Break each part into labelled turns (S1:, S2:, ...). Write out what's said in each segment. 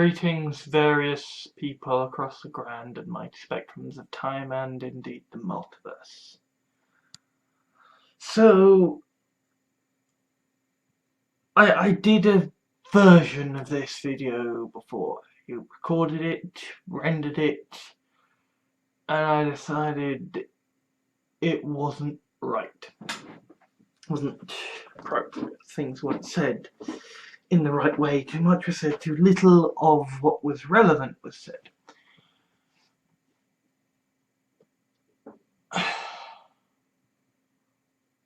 S1: Greetings, various people across the grand and mighty spectrums of time and indeed the multiverse. So, I did a version of this video before. You recorded it, rendered it, and I decided it wasn't right. It wasn't appropriate. Things weren't said in the right way. Too much was said, too little of what was relevant was said.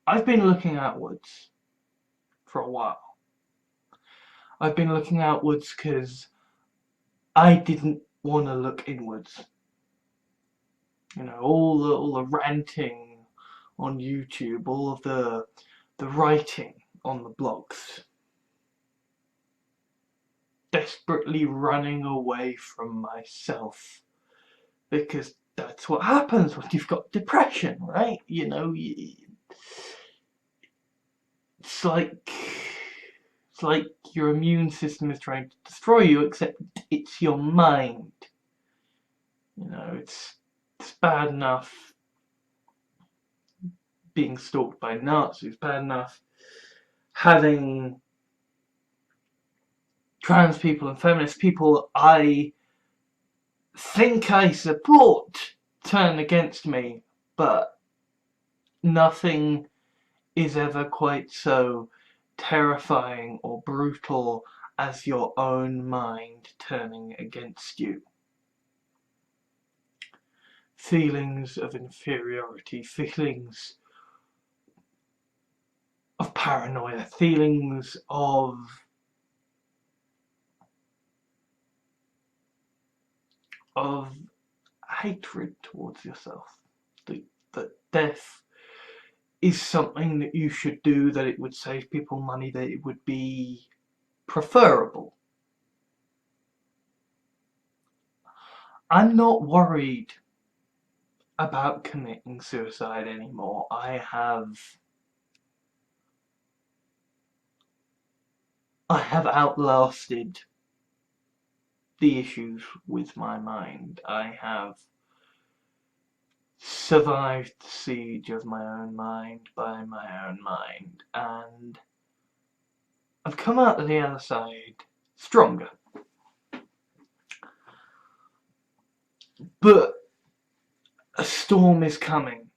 S1: I've been looking outwards for a while. I've been looking outwards because I didn't want to look inwards. You know, all the ranting on YouTube, all of the writing on the blogs. Desperately running away from myself. Because that's what happens when you've got depression, right? You know, it's like your immune system is trying to destroy you, except it's your mind. You know, it's bad enough being stalked by Nazis, bad enough having trans people and feminist people I think I support turn against me, but nothing is ever quite so terrifying or brutal as your own mind turning against you. Feelings of inferiority, feelings of paranoia, feelings of hatred towards yourself. That death is something that you should do, that it would save people money, that it would be preferable. I'm not worried about committing suicide anymore. I have outlasted the issues with my mind. I have survived the siege of my own mind by my own mind, and I've come out of the other side stronger. But a storm is coming,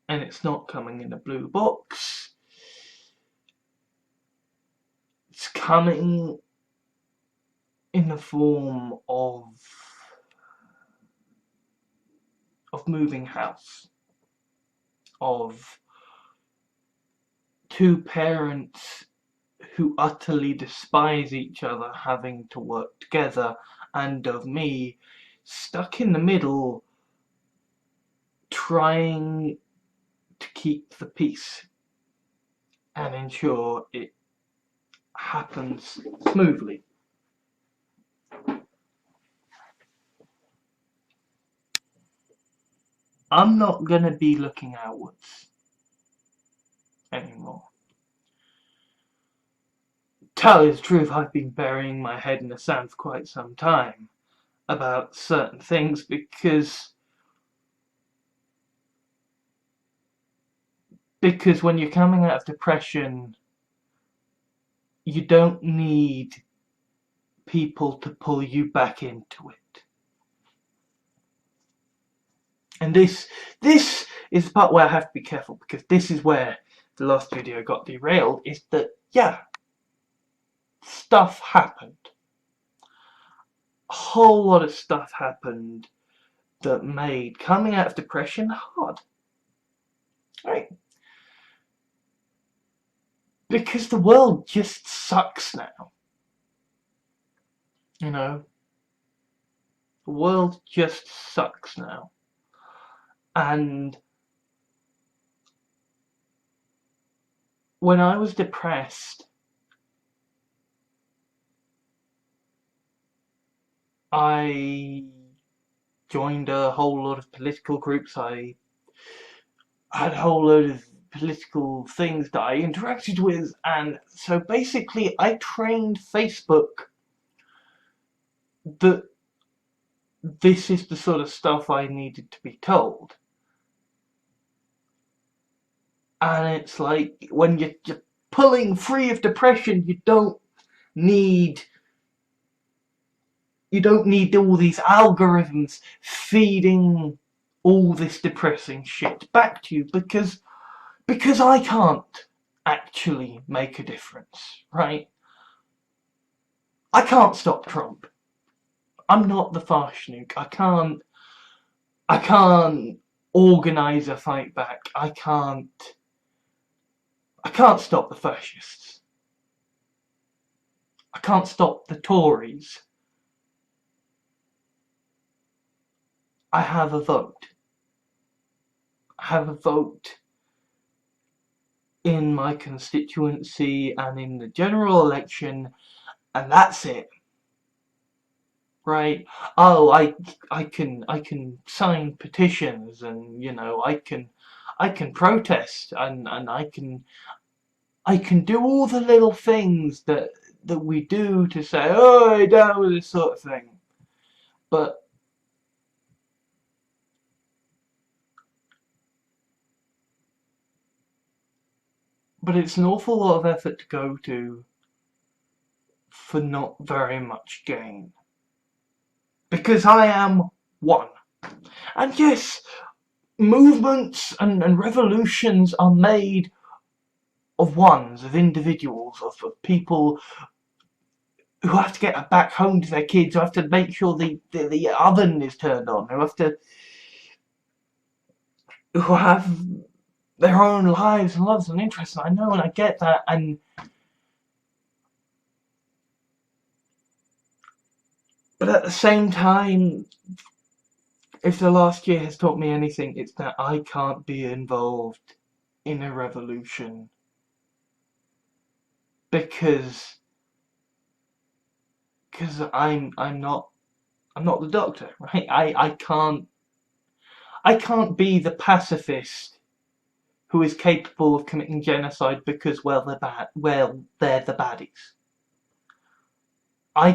S1: and it's not coming in a blue box. It's coming in the form of moving house, of two parents who utterly despise each other having to work together, and of me stuck in the middle trying to keep the peace and ensure it happens smoothly. I'm not gonna be looking outwards anymore. Tell you the truth, I've been burying my head in the sand for quite some time about certain things, because when you're coming out of depression, you don't need people to pull you back into it. And this is the part where I have to be careful, because this is where the last video got derailed, is that, yeah, stuff happened. A whole lot of stuff happened that made coming out of depression hard. Right? Because the world just sucks now. You know? The world just sucks now. And when I was depressed, I joined a whole lot of political groups. I had a whole load of political things that I interacted with, and so basically I trained Facebook that this is the sort of stuff I needed to be told. And it's like, when you're pulling free of depression, you don't need all these algorithms feeding all this depressing shit back to you, because I can't actually make a difference, right? I can't stop Trump. I'm not the Farshnook. I can't organise a fight back. I can't stop the fascists. I can't stop the Tories. I have a vote. I have a vote in my constituency and in the general election, and that's it. Right? Oh, I can sign petitions, and I can protest, and I can do all the little things that we do to say, oh, down with this sort of thing. But it's an awful lot of effort to go to for not very much gain. Because I am one. And yes, movements and revolutions are made of ones, of individuals, of people who have to get back home to their kids, who have to make sure the oven is turned on, who have their own lives and loves and interests. And I know, and I get that, but at the same time, if the last year has taught me anything, it's that I can't be involved in a revolution because I'm not the doctor, right? I can't be the pacifist who is capable of committing genocide because, well, they're bad. Well, they're the baddies. I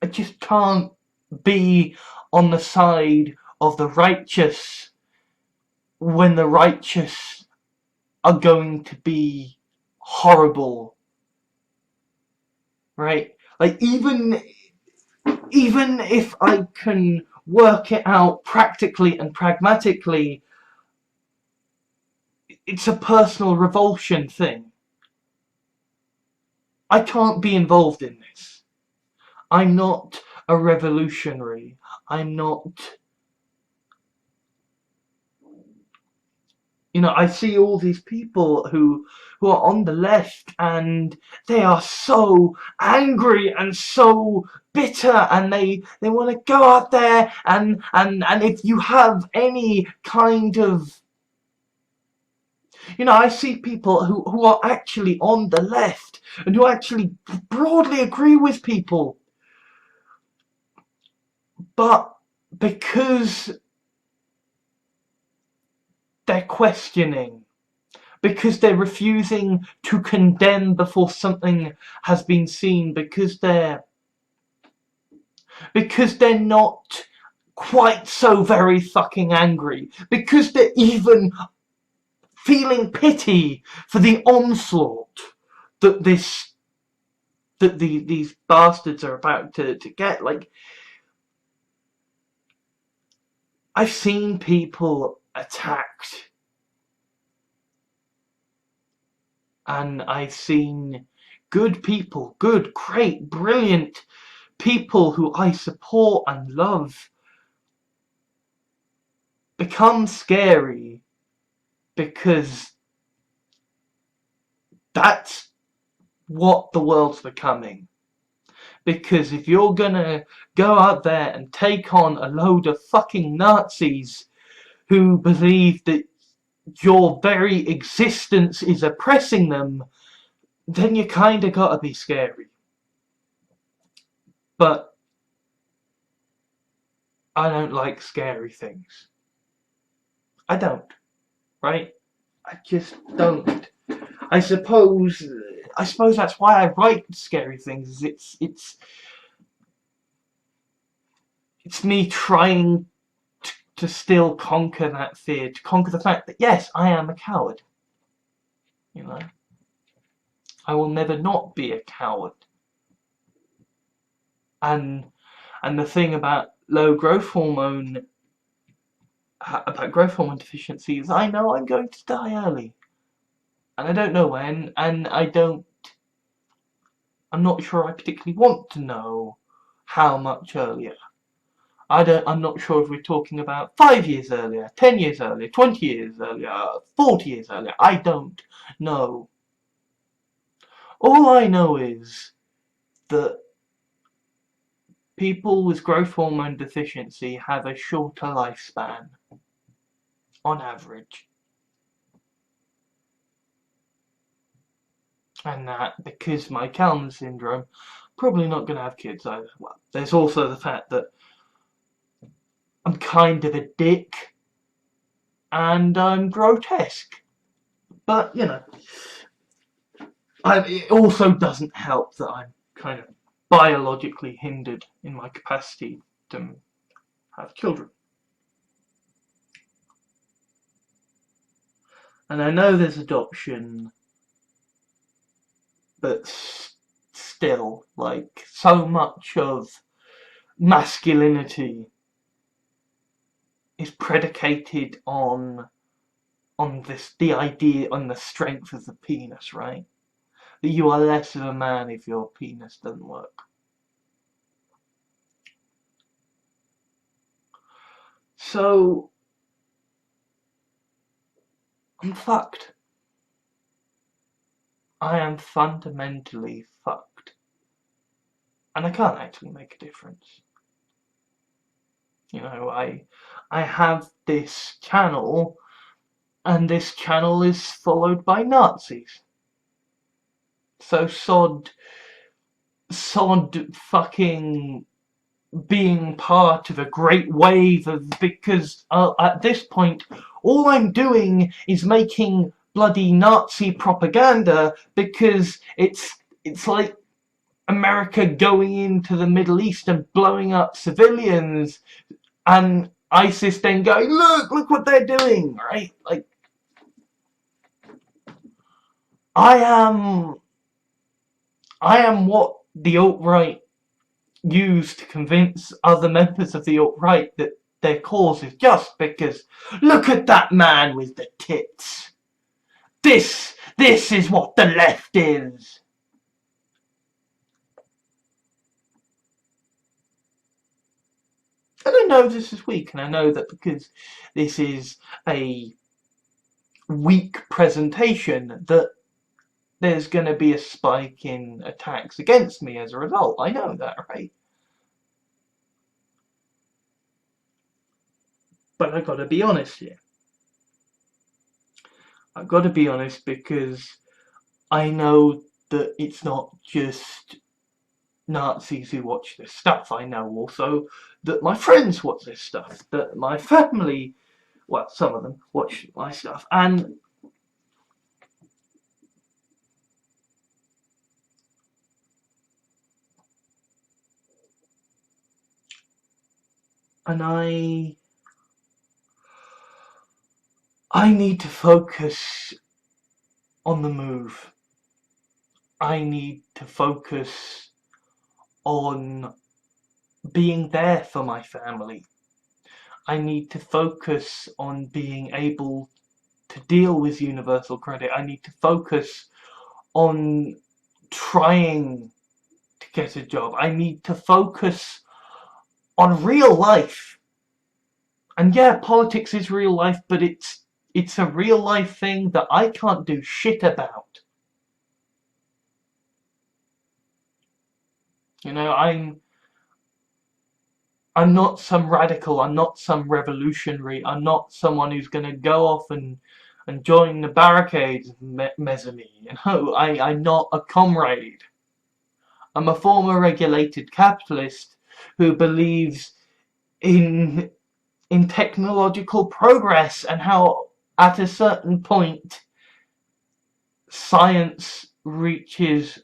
S1: just can't be on the side of the righteous when the righteous are going to be horrible, right? Like, even if I can work it out practically and pragmatically, it's a personal revulsion thing. I can't be involved in this. I'm not a revolutionary. I'm not... I see all these people who are on the left, and they are so angry and so bitter, and they want to go out there and if you have any kind of... I see people who are actually on the left and who actually broadly agree with people, but because they're questioning, because they're refusing to condemn before something has been seen, because they're not quite so very fucking angry, because they're even feeling pity for the onslaught that these bastards are about to get. Like, I've seen people attacked, and I've seen good people, good, great, brilliant people who I support and love become scary, because that's what the world's becoming. Because if you're gonna go out there and take on a load of fucking Nazis who believe that your very existence is oppressing them, then you kinda gotta be scary. But I don't like scary things. I don't, right? I just don't. I suppose that's why I write scary things. It's me trying to still conquer that fear, to conquer the fact that yes, I am a coward. You know, I will never not be a coward. And the thing about growth hormone deficiency is I know I'm going to die early, and I don't know when, and I'm not sure I particularly want to know how much earlier. I'm not sure if we're talking about 5 years earlier, 10 years earlier, 20 years earlier, 40 years earlier. I don't know. All I know is that people with growth hormone deficiency have a shorter lifespan, on average. And that because my Kalman syndrome, probably not going to have kids either. Well, there's also the fact that I'm kind of a dick and I'm grotesque. But, you know, it also doesn't help that I'm kind of biologically hindered in my capacity to have children. And I know there's adoption, but still, like, so much of masculinity is predicated on the idea, on the strength of the penis, right? That you are less of a man if your penis doesn't work. So I'm fucked. I am fundamentally fucked. And I can't actually make a difference. You know, I have this channel, and this channel is followed by Nazis. So sod fucking being part of a great wave of, because at this point all I'm doing is making bloody Nazi propaganda, because it's like America going into the Middle East and blowing up civilians, and ISIS then going, look what they're doing, right? Like, I am what the alt-right use to convince other members of the alt-right that their cause is just, because look at that man with the tits. This is what the left is. And I know this is weak, and I know that because this is a weak presentation, that there's going to be a spike in attacks against me as a result. I know that, right? But I've got to be honest here. I've got to be honest, because I know that it's not just Nazis who watch this stuff. I know also that my friends watch this stuff, that my family, well, some of them watch my stuff, and I need to focus on the move. I need to focus on being there for my family. I need to focus on being able to deal with universal credit. I need to focus on trying to get a job. I need to focus on real life. And yeah, politics is real life, but it's a real life thing that I can't do shit about. You know, I'm not some radical, I'm not some revolutionary, I'm not someone who's going to go off and join the barricades of me. You know, I'm not a comrade. I'm a former regulated capitalist who believes in in technological progress, and how at a certain point science reaches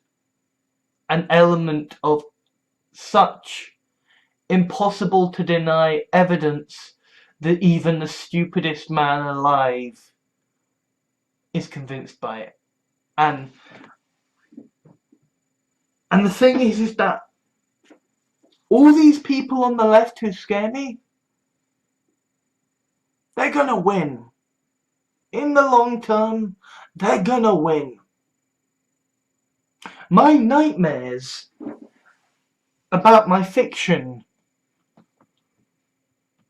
S1: an element of such impossible to deny evidence that even the stupidest man alive is convinced by it. And the thing is that all these people on the left who scare me, they're gonna win. In the long term, they're gonna win. My nightmares about my fiction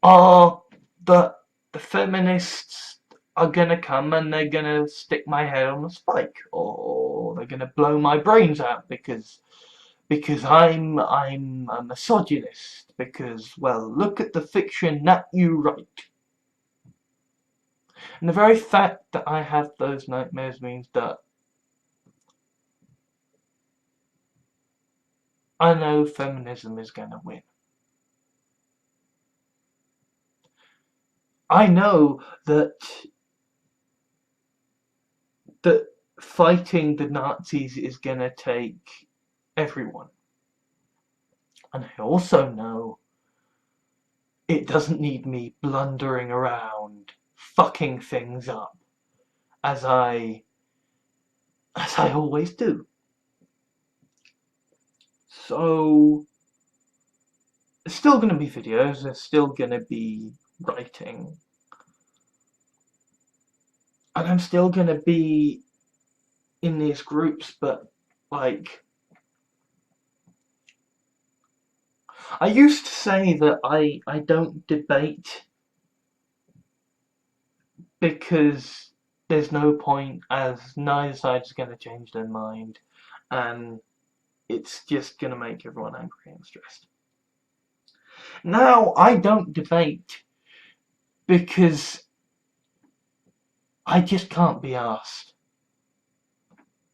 S1: are that the feminists are gonna come and they're gonna stick my head on a spike, or they're gonna blow my brains out because I'm a misogynist, because, well, look at the fiction that you write. And the very fact that I have those nightmares means that I know feminism is gonna win. I know that fighting the Nazis is gonna take everyone. And I also know it doesn't need me blundering around, fucking things up, as I always do. So there's still gonna be videos, there's still gonna be writing, and I'm still gonna be in these groups, but like, I used to say that I don't debate because there's no point, as neither side's going to change their mind, and it's just going to make everyone angry and stressed. Now I don't debate because I just can't be asked,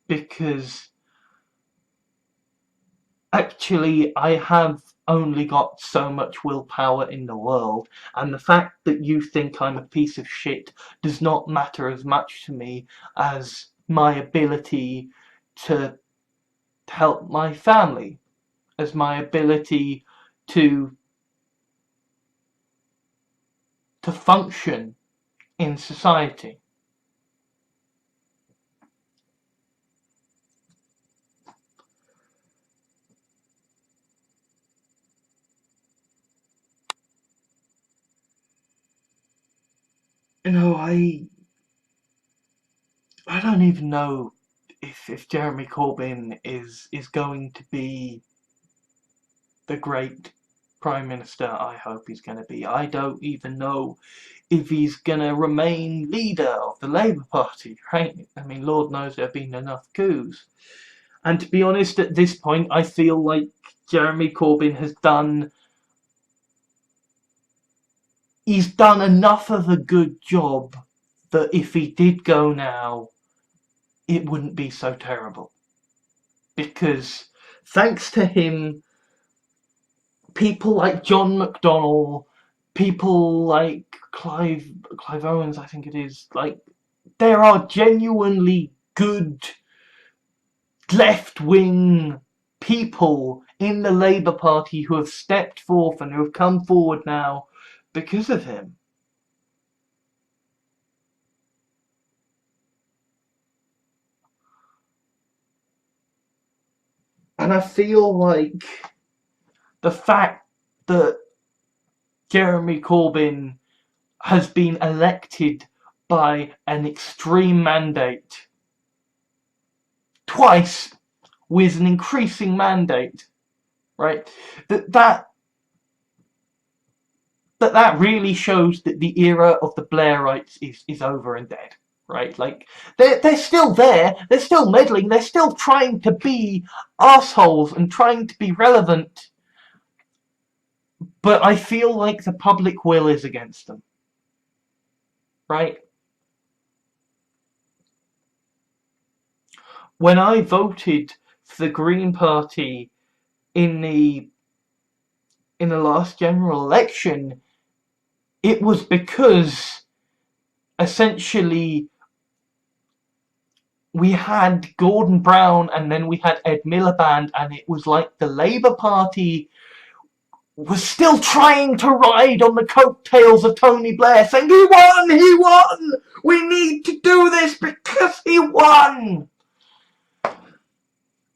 S1: because actually I have only got so much willpower in the world, and the fact that you think I'm a piece of shit does not matter as much to me as my ability to help my family, as my ability to function in society. You know, I don't even know if Jeremy Corbyn is going to be the great Prime Minister I hope he's going to be. I don't even know if he's going to remain leader of the Labour Party, right? I mean, Lord knows there have been enough coups. And to be honest, at this point, I feel like Jeremy Corbyn has done enough of a good job that if he did go now, it wouldn't be so terrible. Because thanks to him, people like John McDonnell, people like Clive Owens, I think it is, like, there are genuinely good left-wing people in the Labour Party who have stepped forth and who have come forward now because of him. And I feel like the fact that Jeremy Corbyn has been elected by an extreme mandate twice with an increasing mandate, right? That really shows that the era of the Blairites is over and dead, right? Like, they're still there, they're still meddling, they're still trying to be assholes and trying to be relevant, but I feel like the public will is against them, right? When I voted for the Green Party in the last general election, it was because essentially we had Gordon Brown and then we had Ed Miliband, and it was like the Labour Party was still trying to ride on the coattails of Tony Blair, saying, he won, we need to do this because he won.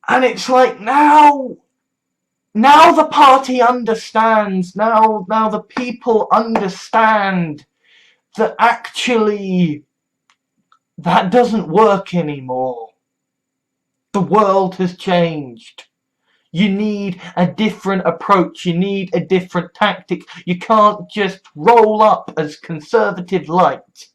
S1: And it's like, now the party understands, now the people understand that actually that doesn't work anymore. The world has changed. You need a different approach. You need a different tactic. You can't just roll up as conservative light.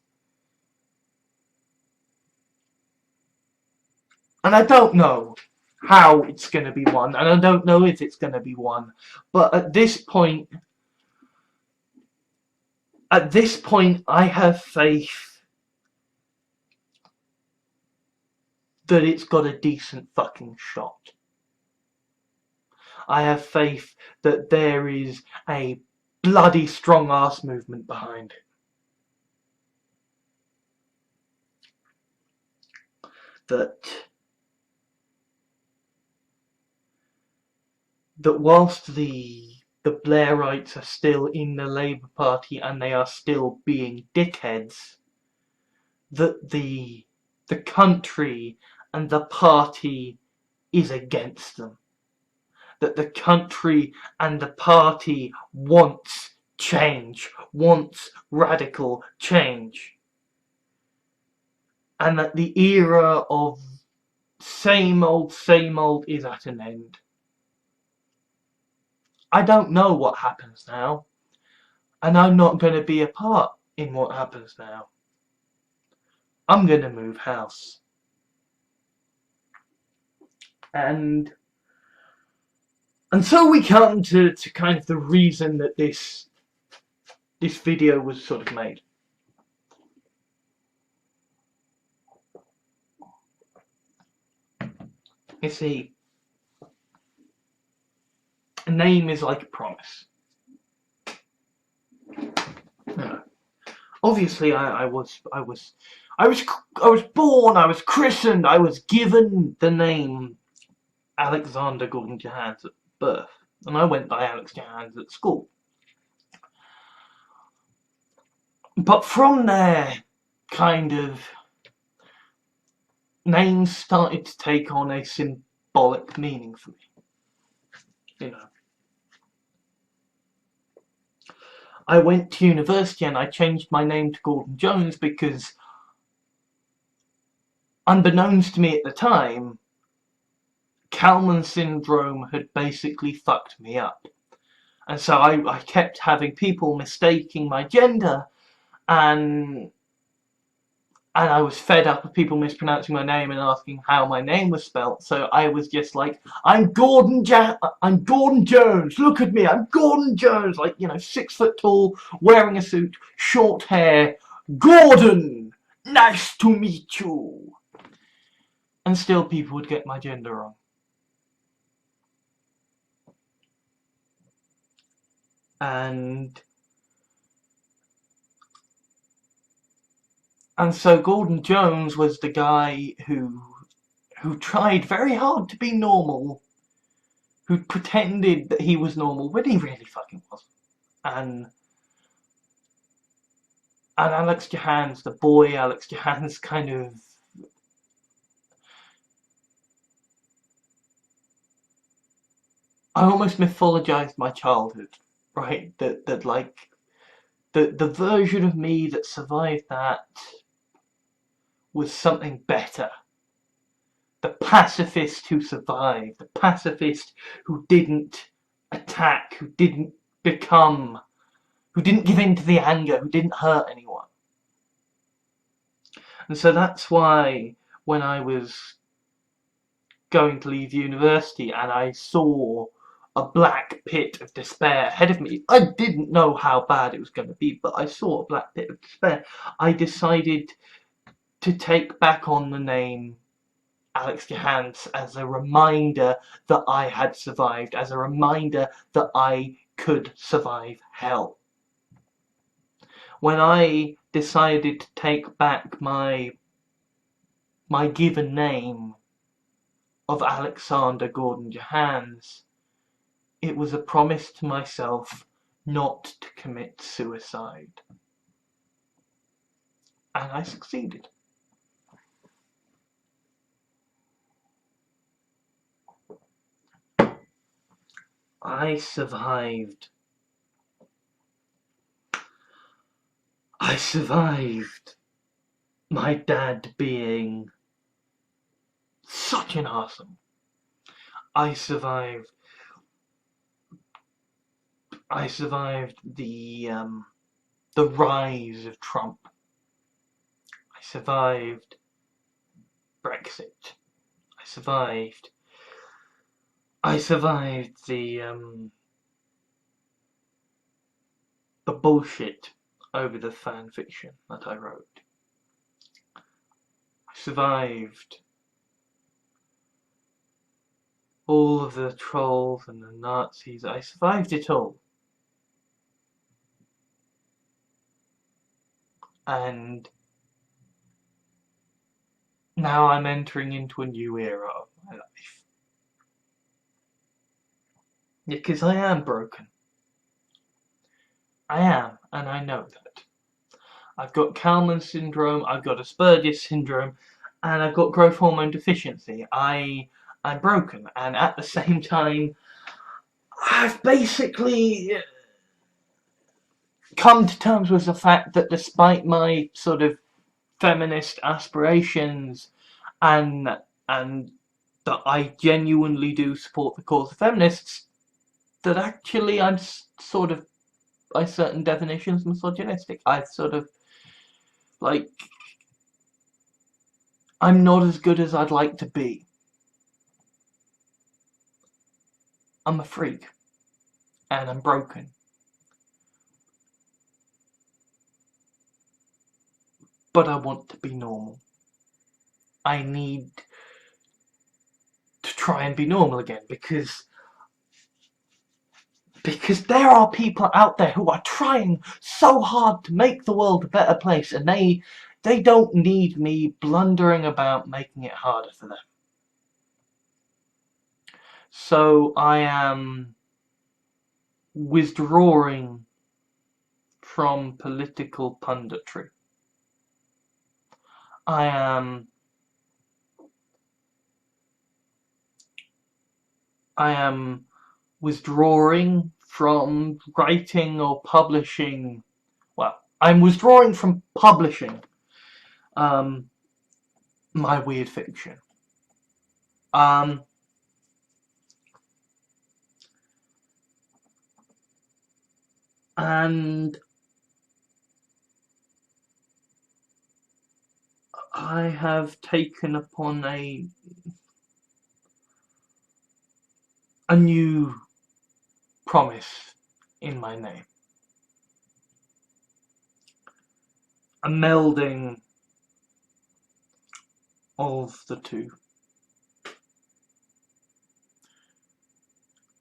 S1: And I don't know how it's going to be won, and I don't know if it's going to be won. But at this point, I have faith that it's got a decent fucking shot. I have faith that there is a bloody strong ass movement behind it. That whilst the Blairites are still in the Labour Party and they are still being dickheads, that the country and the party is against them. That the country and the party wants change, wants radical change. And that the era of same old is at an end. I don't know what happens now, and I'm not going to be a part in what happens now. I'm going to move house. And so we come to kind of the reason that this video was sort of made. You see, a name is like a promise. No. Obviously, I was born, I was christened, I was given the name Alexander Gordon Johans at birth, and I went by Alex Johans at school. But from there, kind of, names started to take on a symbolic meaning for me. You know, I went to university and I changed my name to Gordon Jones because, unbeknownst to me at the time, Kalman syndrome had basically fucked me up. And so I kept having people mistaking my gender, and I was fed up of people mispronouncing my name and asking how my name was spelt. So I was just like, I'm Gordon Jones, look at me, I'm Gordon Jones, like, you know, 6 foot tall, wearing a suit, short hair, Gordon, nice to meet you. And still people would get my gender wrong. And so Gordon Jones was the guy who tried very hard to be normal, who pretended that he was normal when he really fucking wasn't. And Alex Johans, the boy Alex Johans, kind of, I almost mythologized my childhood, right? That like the version of me that survived that was something better. The pacifist who survived, the pacifist who didn't attack, who didn't give in to the anger, who didn't hurt anyone. And so that's why when I was going to leave university and I saw a black pit of despair ahead of me, I didn't know how bad it was going to be, but I saw a black pit of despair. I decided to take back on the name Alex Johans as a reminder that I had survived, as a reminder that I could survive hell. when I decided to take back my given name of Alexander Gordon Johans, it was a promise to myself not to commit suicide. And I succeeded. I survived. I survived my dad being such an arsehole. I survived the rise of Trump. I survived Brexit. I survived the bullshit over the fan fiction that I wrote. I survived all of the trolls and the Nazis. I survived it all. And now I'm entering into a new era of my life. Because I am broken. I am, and I know that. I've got Kalman syndrome, I've got Asperger's syndrome, and I've got growth hormone deficiency. I'm broken, and at the same time, I've basically come to terms with the fact that despite my sort of feminist aspirations and that I genuinely do support the cause of feminists, that actually I'm sort of, by certain definitions, misogynistic. I sort of, like, I'm not as good as I'd like to be. I'm a freak. And I'm broken. But I want to be normal. I need to try and be normal again, because there are people out there who are trying so hard to make the world a better place, and they don't need me blundering about making it harder for them. So I am withdrawing from political punditry. I am withdrawing from writing or publishing. Well, I'm withdrawing from publishing my weird fiction. And I have taken upon a new promise in my name. A melding of the two.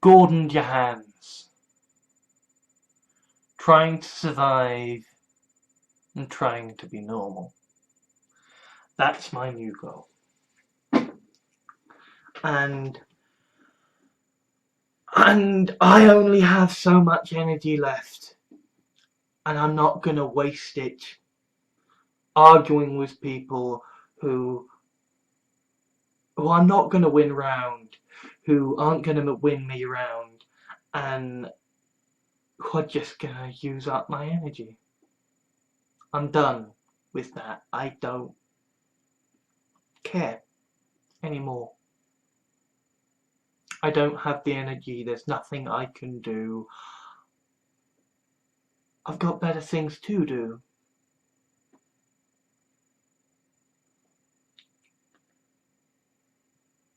S1: Gordon Johans. Trying to survive and trying to be normal. That's my new goal. And I only have so much energy left, and I'm not going to waste it arguing with people who I'm not going to win round, who aren't going to win me round, and who are just going to use up my energy. I'm done with that. I don't care anymore. I don't have the energy. There's nothing I can do. I've got better things to do.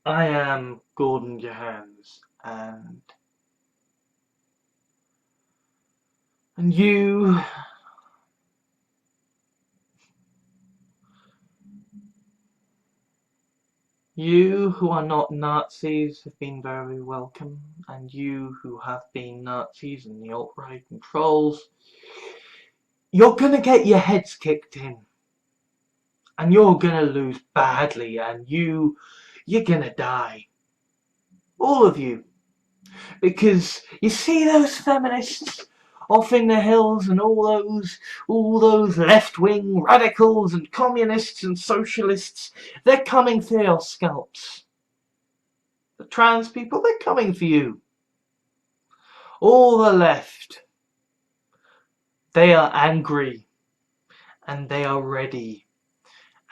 S1: I am Gordon Johans, and you who are not Nazis have been very welcome, and you who have been Nazis and the alt-right and trolls, you're gonna get your heads kicked in. And you're gonna lose badly, and you're gonna die. All of you. Because you see those feminists off in the hills and all those left-wing radicals and communists and socialists, they're coming for your scalps. The trans people, they're coming for you. All the left, they are angry and they are ready,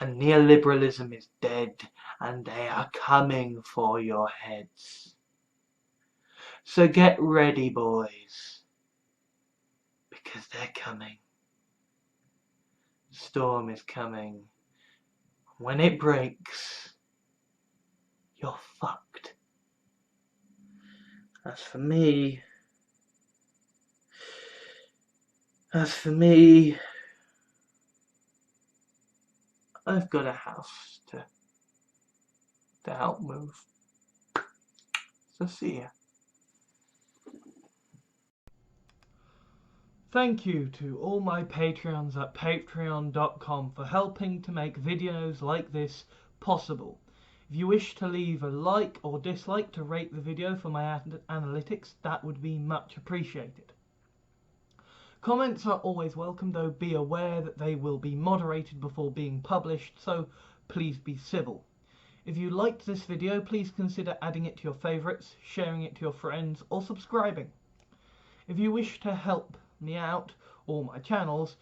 S1: and neoliberalism is dead and they are coming for your heads. So get ready, boys, because they're coming. The storm is coming. When it breaks, you're fucked. As for me, I've got a house to help move. So see ya. Thank you to all my Patreons at patreon.com for helping to make videos like this possible. If you wish to leave a like or dislike to rate the video for my analytics, that would be much appreciated. Comments are always welcome, though be aware that they will be moderated before being published, so please be civil. If you liked this video, please consider adding it to your favourites, sharing it to your friends, or subscribing. If you wish to help me out, or my channels,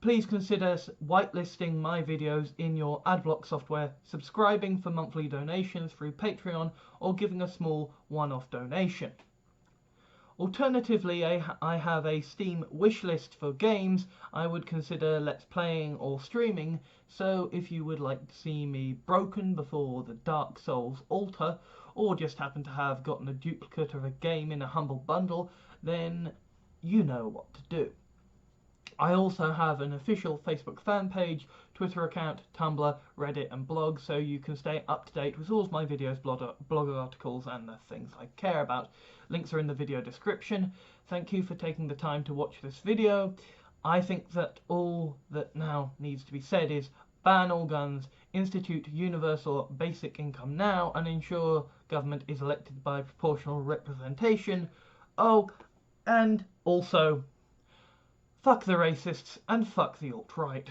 S1: please consider whitelisting my videos in your adblock software, subscribing for monthly donations through Patreon, or giving a small one-off donation. Alternatively, I have a Steam wishlist for games I would consider let's playing or streaming, so if you would like to see me broken before the Dark Souls altar, or just happen to have gotten a duplicate of a game in a humble bundle, then you know what to do. I also have an official Facebook fan page, Twitter account, Tumblr, Reddit and blog, so you can stay up to date with all of my videos, blog articles and the things I care about. Links are in the video description. Thank you for taking the time to watch this video. I think that all that now needs to be said is ban all guns, institute universal basic income now, and ensure government is elected by proportional representation. Oh, and also, fuck the racists and fuck the alt-right.